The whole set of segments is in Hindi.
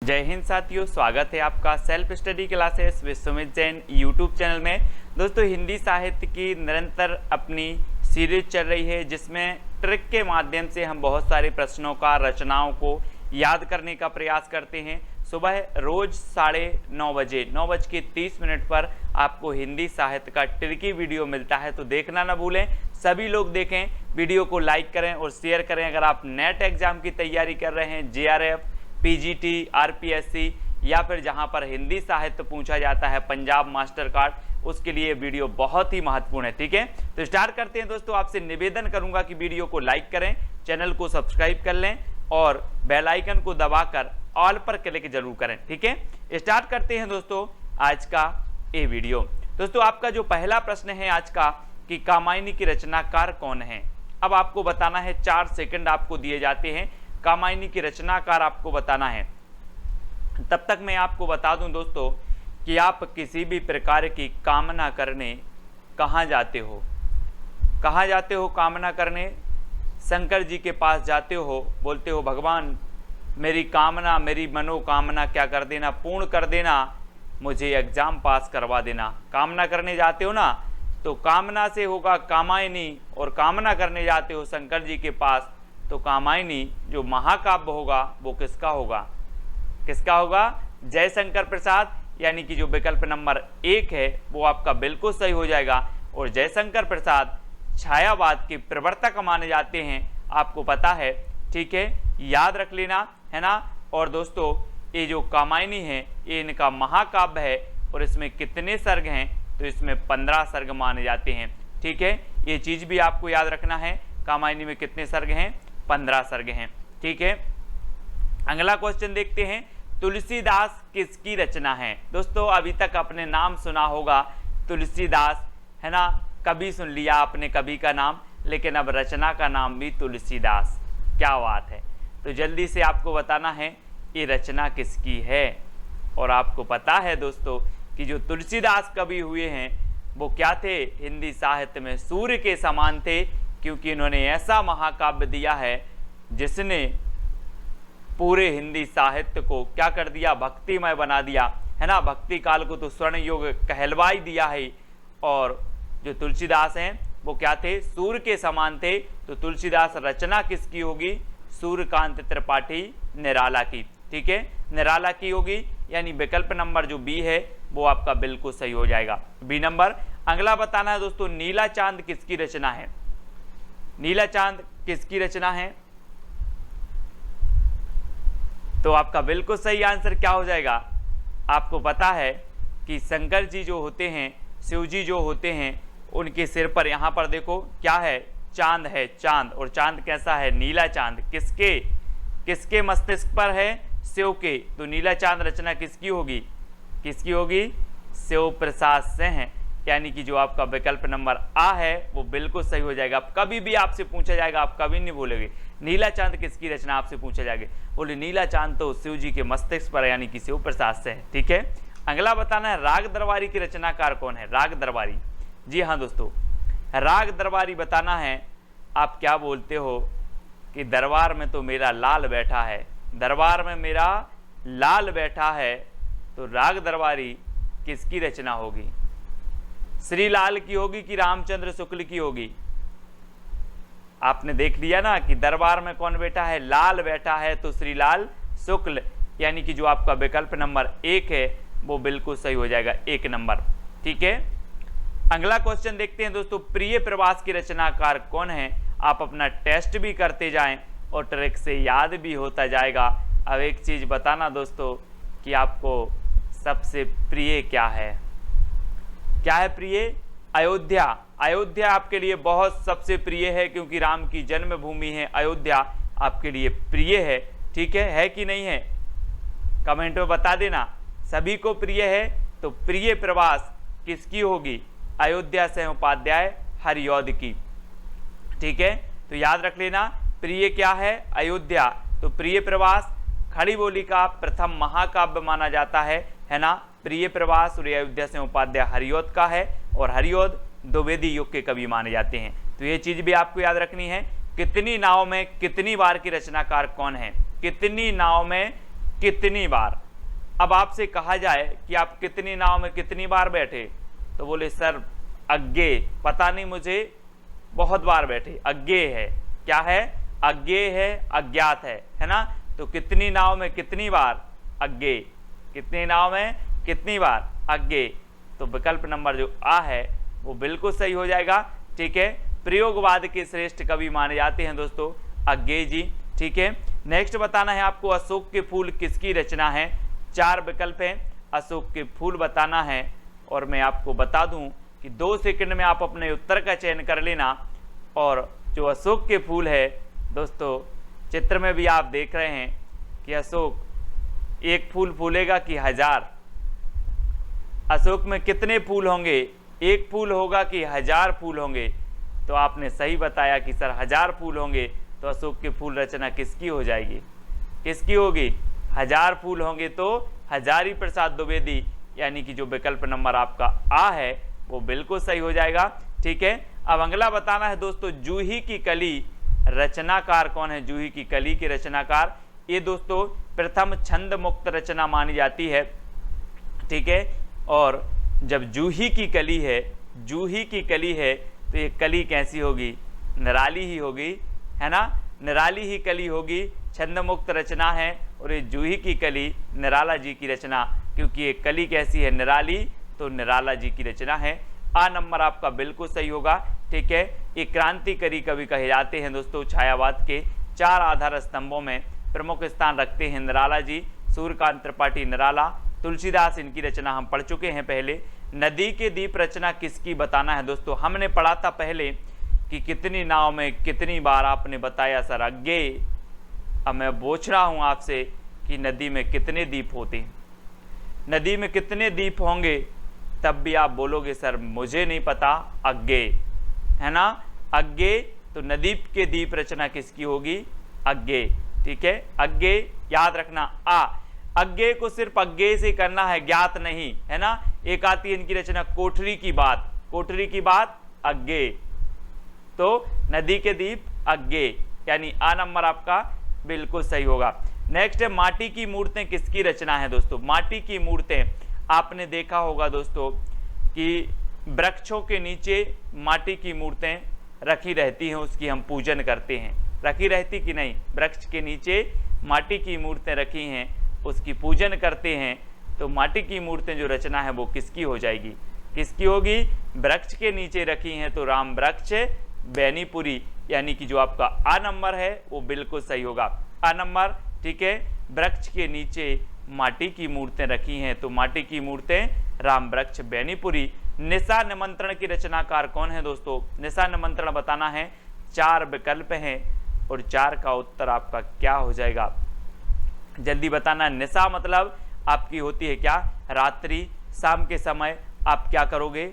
जय हिंद साथियों, स्वागत है आपका self study classes with Sumit Jain YouTube channel में। दोस्तों, हिंदी साहित्य की निरंतर अपनी सीरीज चल रही है जिसमें ट्रिक के माध्यम से हम बहुत सारे प्रश्नों का, रचनाओं को याद करने का प्रयास करते हैं। सुबह रोज 9:30 बजे 9:30 पर आपको हिंदी साहित्य का ट्रिकी वीडियो मिलता है, तो देखना ना भूलें। सभी लोग देखें, वीडियो को लाइक करें और शेयर करें। अगर आप नेट एग्जाम की तैयारी कर रहे हैं, JRF, PGT, RPSC या फिर जहां पर हिंदी साहित्य पूछा जाता है, पंजाब मास्टर कार्ड, उसके लिए वीडियो बहुत ही महत्वपूर्ण है। ठीक है, तो स्टार्ट करते हैं। दोस्तों, आपसे निवेदन करूंगा कि वीडियो को लाइक करें, चैनल को सब्सक्राइब कर लें और बेल आइकन को दबाकर ऑल पर क्लिक जरूर करें। ठीक है, स्टार्ट करते हैं दोस्तों आज का ये वीडियो। दोस्तों, आपका जो पहला प्रश्न है आज का कि कामायनी की रचनाकार कौन है। अब आपको बताना है, 4 सेकंड आपको दिए जाते हैं। कामायनी की रचनाकार आपको बताना है। तब तक मैं आपको बता दूं दोस्तों कि आप किसी भी प्रकार की कामना करने कहाँ जाते हो। कहाँ जाते हो कामना करने? शंकर जी के पास जाते हो, बोलते हो भगवान मेरी कामना, मेरी मनोकामना क्या कर देना, पूर्ण कर देना, मुझे एग्जाम पास करवा देना। कामना करने जाते हो ना, तो कामना से होगा कामायनी, और कामना करने जाते हो शंकर जी के पास, तो कामायनी जो महाकाव्य होगा वो किसका होगा? किसका होगा? जयशंकर प्रसाद, यानी कि जो विकल्प नंबर 1 है वो आपका बिल्कुल सही हो जाएगा। और जयशंकर प्रसाद छायावाद के प्रवर्तक माने जाते हैं, आपको पता है। ठीक है, याद रख लेना, है ना। और दोस्तों, ये जो कामायनी है ये इनका महाकाव्य है, और इसमें कितने सर्ग हैं? तो इसमें 15 सर्ग माने जाते हैं। ठीक है, ये चीज भी आपको याद रखना है। कामायनी में कितने सर्ग हैं? 15 सर्ग हैं। ठीक है, अगला क्वेश्चन देखते हैं। तुलसीदास किसकी रचना है? दोस्तों, अभी तक आपने नाम सुना होगा तुलसीदास, है ना। कवि सुन लिया आपने, कवि का नाम, लेकिन अब रचना का नाम भी तुलसीदास। क्या बात है। तो जल्दी से आपको बताना है ये रचना किसकी है। और आपको पता है दोस्तों कि जो तुलसीदास कवि हुए हैं वो क्या थे? हिंदी साहित्य में सूर्य के समान थे, क्योंकि इन्होंने ऐसा महाकाव्य दिया है जिसने पूरे हिंदी साहित्य को क्या कर दिया? भक्तिमय बना दिया, है ना। भक्ति काल को तो स्वर्ण युग कहलवा ही दिया है। और जो तुलसीदास हैं वो क्या थे? सूर्य के समान थे। तो तुलसीदास रचना किसकी होगी? सूर्यकांत त्रिपाठी निराला की। ठीक है, निराला की होगी, यानी विकल्प नंबर जो बी है वो आपका बिल्कुल सही हो जाएगा, बी नंबर। अगला बताना है दोस्तों, नीला चांद किसकी रचना है? नीला चांद किसकी रचना है? तो आपका बिल्कुल सही आंसर क्या हो जाएगा? आपको पता है कि शंकर जी जो होते हैं, शिव जी जो होते हैं, उनके सिर पर यहाँ पर देखो क्या है? चांद है, चांद। और चांद कैसा है? नीला चांद। किसके? किसके मस्तिष्क पर है? शिव के। तो नीला चांद रचना किसकी होगी? किसकी होगी? शिव प्रसाद से है, यानी कि जो आपका विकल्प नंबर आ है वो बिल्कुल सही हो जाएगा। अब कभी भी आपसे पूछा जाएगा, आप कभी नहीं भूलोगे नीला चांद किसकी रचना, आपसे पूछा जाएगा, बोले नीला चांद तो शिव जी के मस्तिष्क पर, यानी कि शिव प्रसाद से है। ठीक है, अगला बताना है, राग दरबारी की रचनाकार कौन है? राग दरबारी, जी हाँ दोस्तों, राग दरबारी बताना है। आप क्या बोलते हो कि दरबार में तो मेरा लाल बैठा है, दरबार में मेरा लाल बैठा है, तो राग दरबारी किसकी रचना होगी? श्रीलाल की होगी कि रामचंद्र शुक्ल की होगी? आपने देख लिया ना कि दरबार में कौन बैठा है? लाल बैठा है, तो श्रीलाल शुक्ल, यानी कि जो आपका विकल्प नंबर 1 है वो बिल्कुल सही हो जाएगा, 1 नंबर। ठीक है, अगला क्वेश्चन देखते हैं दोस्तों, प्रिय प्रवास की रचनाकार कौन है? आप अपना टेस्ट भी करते जाएं और ट्रिक से याद भी होता जाएगा। अब एक चीज बताना दोस्तों कि आपको सबसे प्रिय क्या है? क्या है प्रिय? अयोध्या। अयोध्या आपके लिए बहुत सबसे प्रिय है, क्योंकि राम की जन्मभूमि है अयोध्या, आपके लिए प्रिय है। ठीक है कि नहीं है? कमेंट में बता देना। सभी को प्रिय है, तो प्रिय प्रवास किसकी होगी? अयोध्या से उपाध्याय हरिऔध की। ठीक है, तो याद रख लेना, प्रिय क्या है? अयोध्या। तो प्रिय प्रवास खड़ी बोली का प्रथम महाकाव्य माना जाता है ना। प्रिय प्रवास और अयोध्या से उपाध्याय हरिऔध का है, और हरिऔध द्विवेदी युग के कवि माने जाते हैं। तो ये चीज भी आपको याद रखनी है। कितनी नाव में कितनी बार की रचनाकार कौन है? कितनी नाव में कितनी बार। अब आपसे कहा जाए कि आप कितनी नाव में कितनी बार बैठे, तो बोले सर अज्ञेय, पता नहीं मुझे, बहुत बार बैठे। अज्ञेय है, क्या है? अज्ञेय है, अज्ञात है ना। तो कितनी नाव में कितनी बार? अज्ञेय। कितनी नाव में कितनी बार? अज्ञेय। तो विकल्प नंबर जो आ है वो बिल्कुल सही हो जाएगा। ठीक है, प्रयोगवाद के श्रेष्ठ कवि माने जाते हैं दोस्तों अज्ञेय जी। ठीक है, नेक्स्ट बताना है आपको अशोक के फूल किसकी रचना है। 4 विकल्प हैं, अशोक के फूल बताना है। और मैं आपको बता दूं कि 2 सेकंड में आप अपने उत्तर का चयन कर लेना। और जो अशोक के फूल है दोस्तों, चित्र में भी आप देख रहे हैं कि अशोक एक फूल फूलेगा कि 1000, अशोक में कितने फूल होंगे? एक फूल होगा कि 1000 फूल होंगे? तो आपने सही बताया कि सर 1000 फूल होंगे। तो अशोक के फूल रचना किसकी हो जाएगी? किसकी होगी? 1000 फूल होंगे तो हजारी प्रसाद द्विवेदी, यानी कि जो विकल्प नंबर आपका आ है वो बिल्कुल सही हो जाएगा। ठीक है, अब अगला बताना है दोस्तों जूही की कली रचनाकार कौन है? जूही की कली के रचनाकार, ये दोस्तों प्रथम छंद मुक्त रचना मानी जाती है। ठीक है, और जब जूही की कली है, जूही की कली है, तो ये कली कैसी होगी? निराली ही होगी, है ना। निराली ही कली होगी, छंद मुक्त रचना है। और ये जूही की कली निराला जी की रचना, क्योंकि ये कली कैसी है? निराली, तो निराला जी की रचना है। आ नंबर आपका बिल्कुल सही होगा। ठीक है, ये क्रांतिकारी कवि कहे जाते हैं दोस्तों। छायावाद के 4 आधार स्तंभों में प्रमुख स्थान रखते हैं निराला जी। सूर्यकांत त्रिपाठी निराला, तुलसीदास, इनकी रचना हम पढ़ चुके हैं पहले। नदी के दीप रचना किसकी बताना है दोस्तों? हमने पढ़ा था पहले कि कितनी नाव में कितनी बार, आपने बताया सर अज्ञेय। अब मैं पूछ रहा हूं आपसे कि नदी में कितने दीप होते हैं? नदी में कितने दीप होंगे? तब भी आप बोलोगे सर मुझे नहीं पता, अज्ञेय, है ना। अज्ञेय, तो नदी के दीप रचना किसकी होगी? अज्ञेय। ठीक है, अज्ञेय याद रखना। अज्ञेय को सिर्फ अज्ञेय से करना है, ज्ञात नहीं, है ना। एक आती है इनकी रचना कोठरी की बात, कोठरी की बात अज्ञेय। तो नदी के दीप अज्ञेय, यानी आ नंबर आपका बिल्कुल सही होगा। नेक्स्ट है माटी की मूर्तें किसकी रचना है दोस्तों? माटी की मूर्तें आपने देखा होगा दोस्तों कि वृक्षों के नीचे माटी की मूर्तें रखी रहती हैं, उसकी हम पूजन करते हैं। रखी रहती कि नहीं? वृक्ष के नीचे माटी की मूर्तें रखी हैं, उसकी पूजन करते हैं। तो माटी की मूर्तें जो रचना है वो किसकी हो जाएगी? किसकी होगी? वृक्ष के नीचे रखी हैं, तो राम वृक्ष बेनीपुरी, यानी कि जो आपका आ नंबर है वो बिल्कुल सही होगा। आ नंबर, ठीक है, वृक्ष के नीचे माटी की मूर्तें रखी हैं, तो माटी की मूर्तें राम वृक्ष बेनीपुरी। निशा निमंत्रण की रचनाकार कौन है दोस्तों? निशा निमंत्रण बताना है। 4 विकल्प हैं और 4 का उत्तर आपका क्या हो जाएगा? जल्दी बताना। निशा मतलब आपकी होती है क्या? रात्रि, शाम के समय आप क्या करोगे?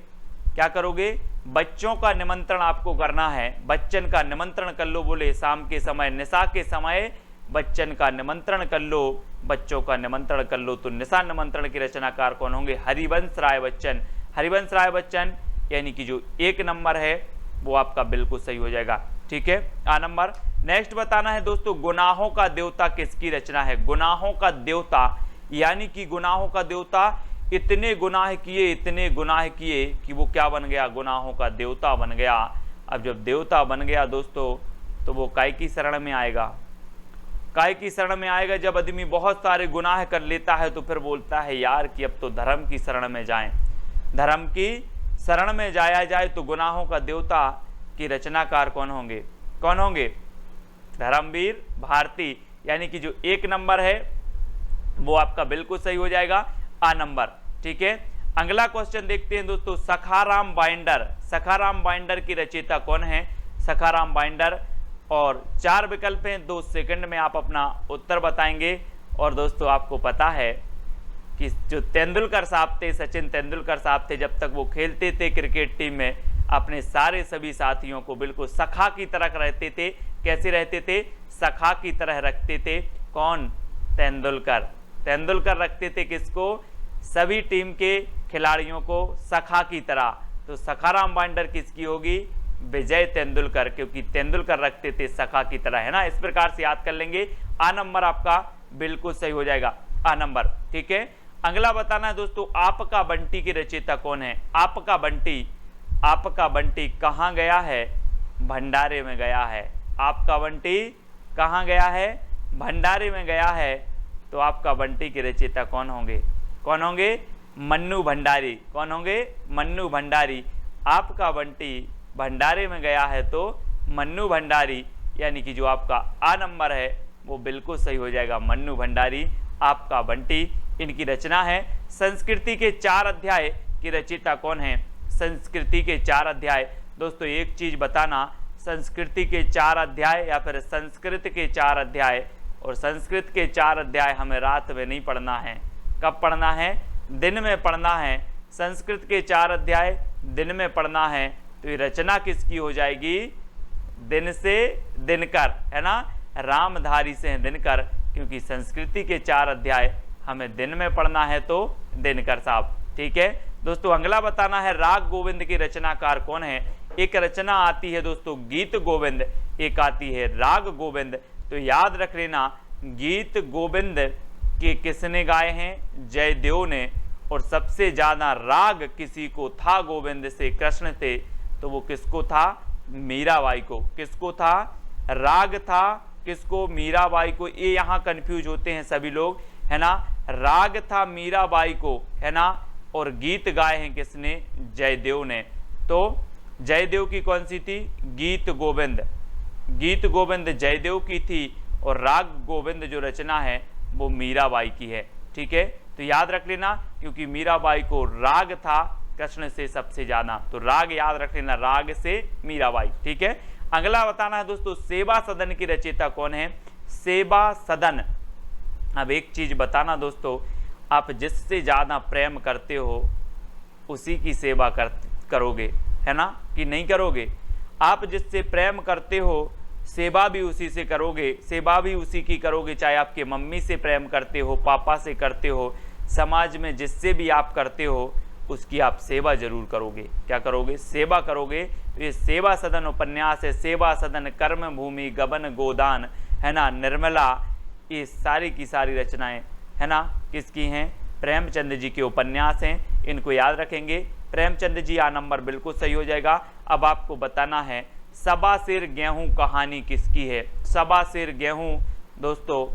क्या करोगे? बच्चों का निमंत्रण आपको करना है, बच्चन का निमंत्रण कर लो। बोले शाम के समय, निशा के समय बच्चन का निमंत्रण कर लो, बच्चों का निमंत्रण कर लो। तो निशा निमंत्रण के रचनाकार कौन होंगे? हरिवंश राय बच्चन। हरिवंश राय बच्चन, यानी कि जो 1 नंबर है वो आपका बिल्कुल सही हो जाएगा। ठीक है, आ नंबर। नेक्स्ट बताना है दोस्तों गुनाहों का देवता किसकी रचना है? गुनाहों का देवता, यानी कि गुनाहों का देवता इतने गुनाह किए, इतने गुनाह किए कि वो क्या बन गया? गुनाहों का देवता बन गया। अब जब देवता बन गया दोस्तों, तो वो काय की शरण में आएगा? काय की शरण में आएगा जब आदमी बहुत सारे गुनाह कर लेता है, तो फिर बोलता है यार कि अब तो धर्म की शरण में जाएं, धर्म की शरण में जाया जाए। तो गुनाहों का देवता की रचनाकार कौन होंगे? कौन होंगे? धर्मवीर भारती, यानी कि जो 1 नंबर है वो आपका बिल्कुल सही हो जाएगा, आ नंबर। ठीक है, अगला क्वेश्चन देखते हैं दोस्तों। सखाराम बाइंडर, सखाराम बाइंडर की रचयिता कौन है? सखाराम बाइंडर, और 4 विकल्प हैं, 2 सेकंड में आप अपना उत्तर बताएंगे। और दोस्तों आपको पता है कि जो तेंदुलकर साहब थे, सचिन तेंदुलकर साहब थे, जब तक वो खेलते थे क्रिकेट टीम में, अपने सारे सभी साथियों को बिल्कुल सखा की तरह रहते थे। कैसे रहते थे? सखा की तरह रखते थे। कौन? तेंदुलकर। तेंदुलकर रखते थे किसको? सभी टीम के खिलाड़ियों को सखा की तरह। तो सखाराम बाइंडर किसकी होगी? विजय तेंदुलकर, क्योंकि तेंदुलकर रखते थे सखा की तरह, है ना। इस प्रकार से याद कर लेंगे। आ नंबर आपका बिल्कुल सही हो जाएगा, आ नंबर। ठीक है, अगला बताना है दोस्तों, आपका बंटी के रचयिता कौन है? आपका बंटी कहाँ गया है? भंडारे में गया है। आपका बंटी कहाँ गया है? भंडारे में गया है। तो आपका बंटी के रचयिता कौन होंगे? मन्नू भंडारी। कौन होंगे? मन्नू भंडारी। आपका बंटी भंडारे में गया है तो मन्नू भंडारी, यानी कि जो आपका आ नंबर है वो बिल्कुल सही हो जाएगा, मन्नू भंडारी आपका बंटी। इनकी रचना है। संस्कृति के 4 अध्याय की रचयिता कौन है? संस्कृति के 4 अध्याय। दोस्तों एक चीज बताना, संस्कृति के 4 अध्याय या फिर संस्कृत के 4 अध्याय, और संस्कृत के 4 अध्याय हमें रात में नहीं पढ़ना है। कब पढ़ना है? दिन में पढ़ना है। संस्कृत के 4 अध्याय दिन में पढ़ना है। तो ये रचना किसकी हो जाएगी? दिन से दिनकर, है ना, रामधारी से दिनकर, क्योंकि संस्कृति के 4 अध्याय हमें दिन में पढ़ना है तो दिनकर साहब। ठीक है दोस्तों, अगला बताना है, राग गोविंद की रचनाकार कौन है? एक रचना आती है दोस्तों गीत गोविंद, एक आती है राग गोविंद। तो याद रख लेना, गीत गोविंद के किसने गाए हैं? जयदेव ने। और सबसे ज्यादा राग किसी को था गोविंद से, कृष्ण थे, तो वो किसको था? मीराबाई को। किसको था? राग था किसको? मीराबाई को। ये यहाँ कंफ्यूज होते हैं सभी लोग, है ना। राग था मीराबाई को, है ना, और गीत गाए हैं किसने? जयदेव ने। तो जयदेव की कौन सी थी? गीत गोविंद। गीत गोविंद जयदेव की थी और राग गोविंद जो रचना है वो मीराबाई की है। ठीक है, तो याद रख लेना, क्योंकि मीराबाई को राग था कृष्ण से सबसे ज्यादा, तो राग याद रख लेना, राग से मीराबाई। ठीक है, अगला बताना है दोस्तों, सेवा सदन की रचयिता कौन है? सेवा सदन। अब एक चीज बताना दोस्तों, आप जिससे ज्यादा प्रेम करते हो उसी की सेवा करोगे, है ना, कि नहीं करोगे? आप जिससे प्रेम करते हो सेवा भी उसी से करोगे, सेवा भी उसी की करोगे, चाहे आपके मम्मी से प्रेम करते हो, पापा से करते हो, समाज में जिससे भी आप करते हो उसकी आप सेवा जरूर करोगे। क्या करोगे? सेवा करोगे। ये सेवा सदन उपन्यास है, सेवा सदन, कर्म भूमि, गबन गोदान, है ना, निर्मला, ये सारी की सारी रचनाएं, है ना, किसकी हैं? प्रेमचंद जी के उपन्यास हैं। इनको याद रखेंगे। प्रेमचंद जी आ नंबर बिल्कुल सही हो जाएगा। अब आपको बताना है, सबा सिर गेहूं कहानी किसकी है? सबा सिर गेहूं दोस्तों,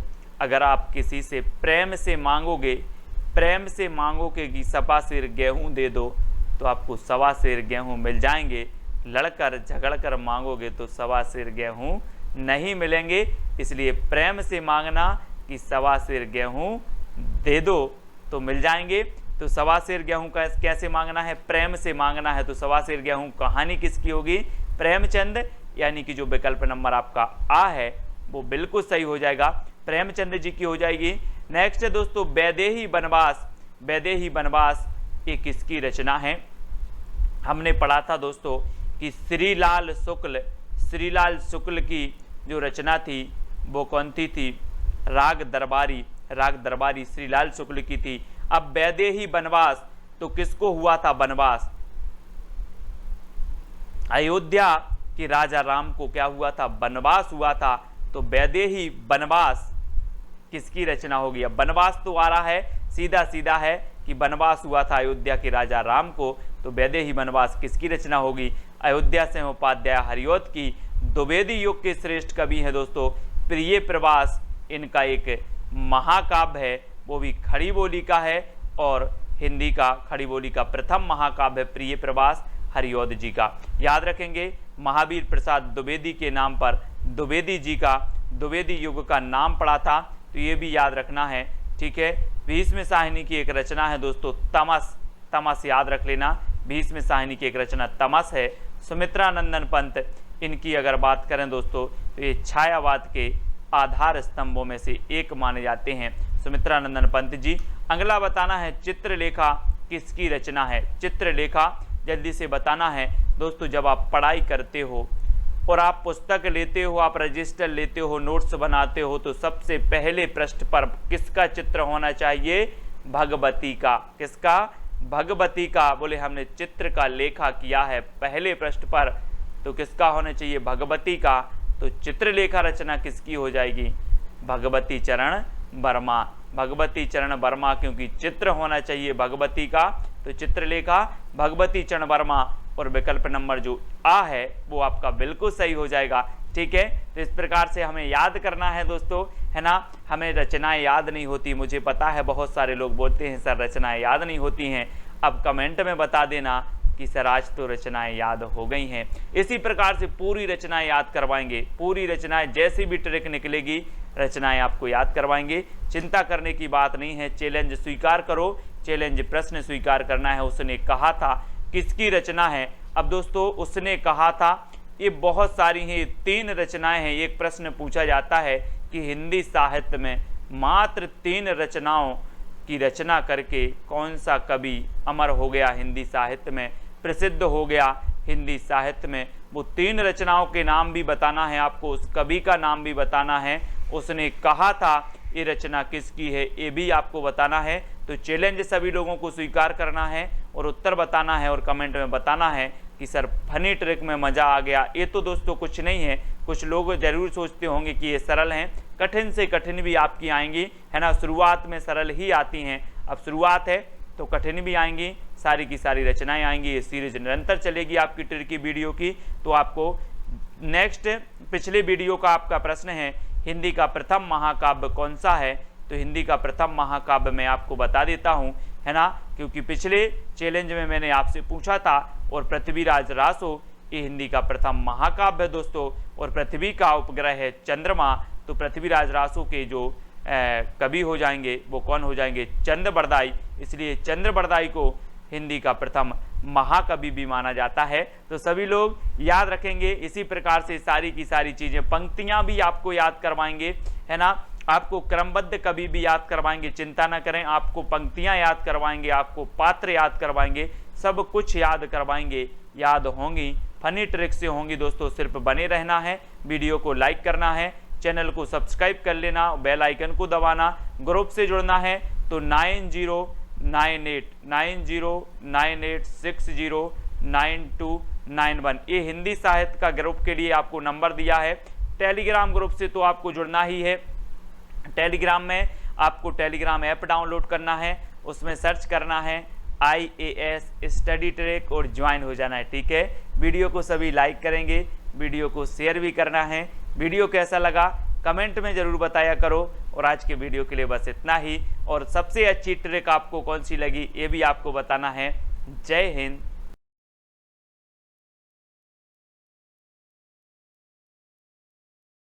अगर आप किसी से प्रेम से मांगोगे कि सबा सिर गेहूं दे दो, तो आपको सवा सिर गेहूं मिल जाएंगे। लड़कर झगड़कर मांगोगे तो सवा सिर गेहूं नहीं मिलेंगे। इसलिए प्रेम से मांगना कि सवा सिर गेहूं दे दो तो मिल जाएंगे। तो सवा सिर गेहूं का कैसे मांगना है? प्रेम से मांगना है। तो सवा सिर गेहूं कहानी किसकी होगी? प्रेमचंद, यानी कि जो विकल्प नंबर आपका आ है वो बिल्कुल सही हो जाएगा, प्रेमचंद जी की हो जाएगी। नेक्स्ट है दोस्तों, वैदेही वनवास। वैदेही वनवास ये किसकी रचना है? हमने पढ़ा था दोस्तों कि श्रीलाल शुक्ल की जो रचना थी वो कौन थी? राग दरबारी श्रीलाल शुक्ल की थी। अब वैदेही वनवास तो किसको हुआ था वनवास? अयोध्या के राजा राम को क्या हुआ था? वनवास हुआ था। तो वैदेही वनवास किसकी रचना होगी? अब वनवास तो आ रहा है, सीधा सीधा है कि वनवास हुआ था अयोध्या के राजा राम को, तो वैदेही वनवास किसकी रचना होगी? अयोध्या से उपाध्याय हरिऔध की। द्विवेदी युग के श्रेष्ठ कवि हैं दोस्तों प्रिय प्रवास। इनका एक महाकाव्य है, वो भी खड़ी बोली का है, और हिंदी का खड़ी बोली का प्रथम महाकाव्य है प्रिय प्रवास हरिऔध जी का। याद रखेंगे, महावीर प्रसाद द्विवेदी के नाम पर द्विवेदी जी का द्विवेदी युग का नाम पड़ा था, तो ये भी याद रखना है। ठीक है, भीष्म साहिनी की एक रचना है दोस्तों तमस, याद रख लेना, भीष्म साहिनी की एक रचना तमस है। सुमित्रा नंदन पंत, इनकी अगर बात करें दोस्तों तो ये छायावाद के आधार स्तंभों में से एक माने जाते हैं, सुमित्रा नंदन पंत जी। अगला बताना है, चित्रलेखा किसकी रचना है? चित्रलेखा जल्दी से बताना है दोस्तों। जब आप पढ़ाई करते हो और आप पुस्तक लेते हो, आप रजिस्टर लेते हो, नोट्स बनाते हो, तो सबसे पहले पृष्ठ पर किसका चित्र होना चाहिए? भगवती का। किसका? भगवती का। बोले हमने चित्र का लेखा किया है पहले पृष्ठ पर, तो किसका होना चाहिए? भगवती का। तो चित्रलेखा रचना किसकी हो जाएगी? भगवती चरण वर्मा, भगवती चरण वर्मा, क्योंकि चित्र होना चाहिए भगवती का, तो चित्रलेखा भगवती चरण वर्मा, और विकल्प नंबर जो आ है वो आपका बिल्कुल सही हो जाएगा। ठीक है, तो इस प्रकार से हमें याद करना है दोस्तों, है ना। हमें रचनाएं याद नहीं होती, मुझे पता है बहुत सारे लोग बोलते हैं सर रचनाएं याद नहीं होती हैं। अब कमेंट में बता देना कि सर आज तो रचनाएं याद हो गई हैं। इसी प्रकार से पूरी रचनाएं याद करवाएंगे, पूरी रचनाएं, जैसी भी ट्रिक निकलेगी रचनाएं आपको याद करवाएंगे। चिंता करने की बात नहीं है, चैलेंज स्वीकार करो, चैलेंज प्रश्न स्वीकार करना है। उसने कहा था किसकी रचना है? अब दोस्तों उसने कहा था, ये बहुत सारी हैं, 3 रचनाएं हैं। एक प्रश्न पूछा जाता है कि हिंदी साहित्य में मात्र 3 रचनाओं की रचना करके कौन सा कवि अमर हो गया, हिंदी साहित्य में प्रसिद्ध हो गया हिंदी साहित्य में। वो 3 रचनाओं के नाम भी बताना है आपको, उस कवि का नाम भी बताना है, उसने कहा था ये रचना किसकी है ये भी आपको बताना है। तो चैलेंज सभी लोगों को स्वीकार करना है और उत्तर बताना है और कमेंट में बताना है कि सर फनी ट्रिक में मज़ा आ गया। ये तो दोस्तों कुछ नहीं है, कुछ लोग जरूर सोचते होंगे कि ये सरल हैं, कठिन से कठिन भी आपकी आएंगी, है ना। शुरुआत में सरल ही आती हैं, अब शुरुआत है तो कठिन भी आएंगी, सारी की सारी रचनाएं आएंगी। ये सीरीज निरंतर चलेगी आपकी ट्रिक की वीडियो की। तो आपको नेक्स्ट पिछले वीडियो का आपका प्रश्न है हिंदी का प्रथम महाकाव्य कौन सा है, तो हिंदी का प्रथम महाकाव्य मैं आपको बता देता हूं, है ना, क्योंकि पिछले चैलेंज में मैंने आपसे पूछा था। और पृथ्वीराज रासो ये हिंदी का प्रथम महाकाव्य है दोस्तों, और पृथ्वी का उपग्रह है चंद्रमा। तो पृथ्वीराज रासो के जो कवि हो जाएंगे वो कौन हो जाएंगे? चंद्र बरदाई, इसलिए चंद्र बरदाई को हिंदी का प्रथम महाकवि भी माना जाता है। तो सभी लोग याद रखेंगे। इसी प्रकार से सारी की सारी चीजें, पंक्तियां भी आपको याद करवाएंगे, है ना, आपको क्रमबद्ध कवि भी याद करवाएंगे, चिंता न करें, आपको पंक्तियां याद करवाएंगे, आपको पात्र याद करवाएंगे, सब कुछ याद करवाएंगे, याद होंगी, फनी ट्रिक से होंगी दोस्तों। सिर्फ बने रहना है, वीडियो को लाइक करना है, चैनल को सब्सक्राइब कर लेना, बेल आइकन को दबाना, ग्रुप से जुड़ना है तो 9098609291 ये हिंदी साहित्य का ग्रुप के लिए आपको नंबर दिया है। टेलीग्राम ग्रुप से तो आपको जुड़ना ही है। टेलीग्राम में आपको टेलीग्राम ऐप डाउनलोड करना है, उसमें सर्च करना है IAS स्टडी ट्रैक और ज्वाइन हो जाना है। ठीक है, वीडियो को सभी लाइक करेंगे, वीडियो को शेयर भी करना है। वीडियो कैसा लगा कमेंट में ज़रूर बताया करो। और आज के वीडियो के लिए बस इतना ही, और सबसे अच्छी ट्रिक आपको कौन सी लगी ये भी आपको बताना है। जय हिंद।